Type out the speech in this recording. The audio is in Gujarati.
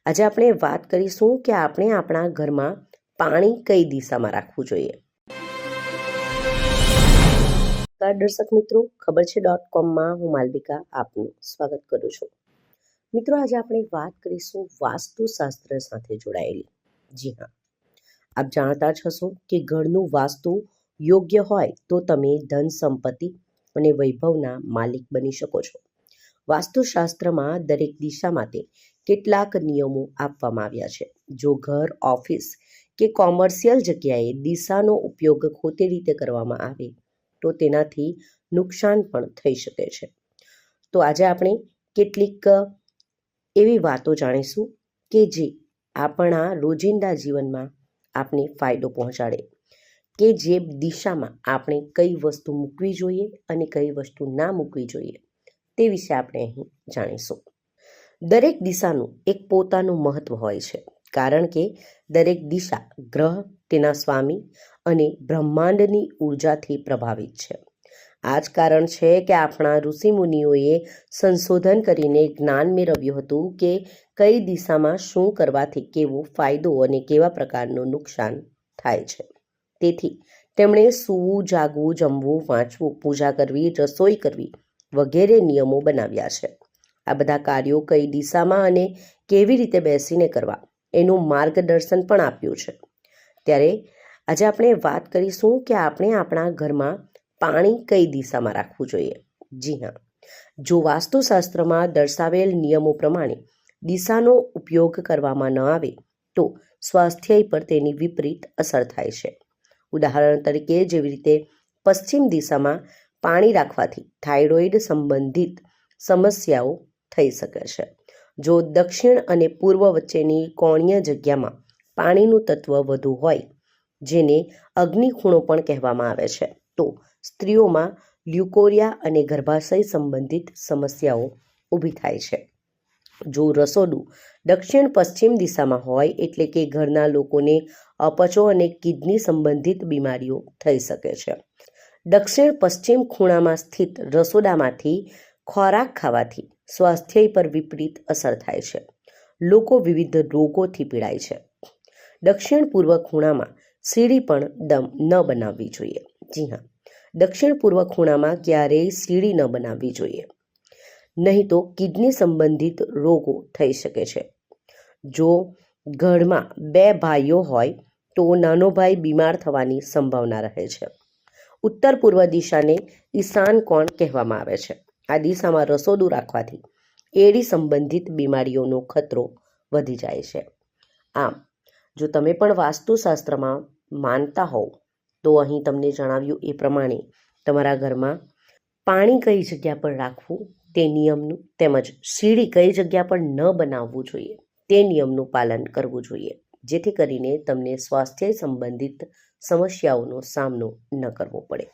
આજે આપણે વાત કરીશું કે આપણે આપણા ઘરમાં પાણી કઈ દિશામાં રાખવું જોઈએ। દર્શક મિત્રો, ખબર છે .com હું માલવિકા આપનું સ્વાગત કરું છું। મિત્રો, આજે આપણે વાત કરીશું વાસ્તુશાસ્ત્ર સાથે જોડાયેલી। જી હા, આપ જાણતા જ હશો કે ઘરનું વાસ્તુ યોગ્ય હોય તો તમે ધન સંપત્તિ અને વૈભવના માલિક બની શકો છો। વાસ્તુશાસ્ત્રમાં દરેક દિશા માટે કેટલાક નિયમો આપવામાં આવ્યા છે। જો ઘર, ઓફિસ કે કોમર્શિયલ જગ્યાએ દિશાનો ઉપયોગ ખોટી રીતે કરવામાં આવે તો તેનાથી નુકસાન પણ થઈ શકે છે। તો આજે આપણે કેટલીક એવી વાતો જાણીશું કે જે આપણા રોજિંદા જીવનમાં આપને ફાયદો પહોંચાડે, કે જે દિશામાં આપણે કઈ વસ્તુ મૂકવી જોઈએ અને કઈ વસ્તુ ના મૂકવી જોઈએ તે વિશે આપણે અહીં જાણીશું। દરેક દિશાનું એક પોતાનું મહત્વ હોય છે, કારણ કે દરેક દિશા ગ્રહ, તેના સ્વામી અને બ્રહ્માંડની ઉર્જાથી પ્રભાવિત છે। આ જ કારણ છે કે આપણા ઋષિમુનિઓએ સંશોધન કરીને જ્ઞાન મેળવ્યું હતું કે કઈ દિશામાં શું કરવાથી કેવો ફાયદો અને કેવા પ્રકારનું નુકસાન થાય છે। તેથી તેમણે સૂવું, જાગવું, જમવું, વાંચવું, પૂજા કરવી, રસોઈ કરવી વગેરે નિયમો બનાવ્યા છે। આ બધા કાર્યો કઈ દિશામાં અને કેવી રીતે બેસીને કરવા એનું માર્ગદર્શન પણ આપ્યું છે। ત્યારે આજે આપણે વાત કરીશું કે આપણે આપણા ઘરમાં પાણી કઈ દિશામાં રાખવું જોઈએ। જી હા, જો વાસ્તુશાસ્ત્રમાં દર્શાવેલ નિયમો પ્રમાણે દિશાનો ઉપયોગ કરવામાં ન આવે તો સ્વાસ્થ્ય પર તેની વિપરીત અસર થાય છે। ઉદાહરણ તરીકે, જેવી રીતે પશ્ચિમ દિશામાં પાણી રાખવાથી થાઇરોઇડ સંબંધિત સમસ્યાઓ થઈ શકે છે। જો દક્ષિણ અને પૂર્વ વચ્ચેની કોણીય જગ્યામાં પાણીનું તત્વ વધુ હોય, જેને અગ્નિ ખૂણો પણ કહેવામાં આવે છે, તો સ્ત્રીઓમાં લ્યુકોરિયા અને ગર્ભાશય સંબંધિત સમસ્યાઓ ઊભી થાય છે। જો રસોડું દક્ષિણ પશ્ચિમ દિશામાં હોય, એટલે કે ઘરના લોકોને અપચો અને કિડની સંબંધિત બીમારીઓ થઈ શકે છે। દક્ષિણ પશ્ચિમ ખૂણામાં સ્થિત રસોડામાંથી ખોરાક ખાવાથી સ્વાસ્થ્ય પર વિપરીત અસર થાય છે। લોકો વિવિધ રોગોથી પીડાય છે। દક્ષિણ પૂર્વ ખૂણામાં સીડી પણ ન બનાવવી જોઈએ। જી હા, દક્ષિણ પૂર્વ ખૂણામાં ક્યારેય સીડી ન બનાવવી જોઈએ, નહીં તો કિડની સંબંધિત રોગો થઈ શકે છે। જો ઘરમાં બે ભાઈઓ હોય તો નાનો ભાઈ બીમાર થવાની સંભાવના રહે છે। ઉત્તર પૂર્વ દિશાને ઈશાન કોણ કહેવામાં આવે છે। આ દિશામાં રસોડું રાખવાથી એડી સંબંધિત બીમારીઓનો ખતરો વધી જાય છે। આમ, જો તમે પણ વાસ્તુશાસ્ત્રમાં માનતા હોવ તો અહીં તમને જણાવ્યું એ પ્રમાણે તમારા ઘરમાં પાણી કઈ જગ્યા પર રાખવું તે નિયમનું, તેમજ સીડી કઈ જગ્યા પર ન બનાવવું જોઈએ તે નિયમનું પાલન કરવું જોઈએ, જેથી કરીને તમને સ્વાસ્થ્ય સંબંધિત સમસ્યાઓનો સામનો ન કરવો પડે।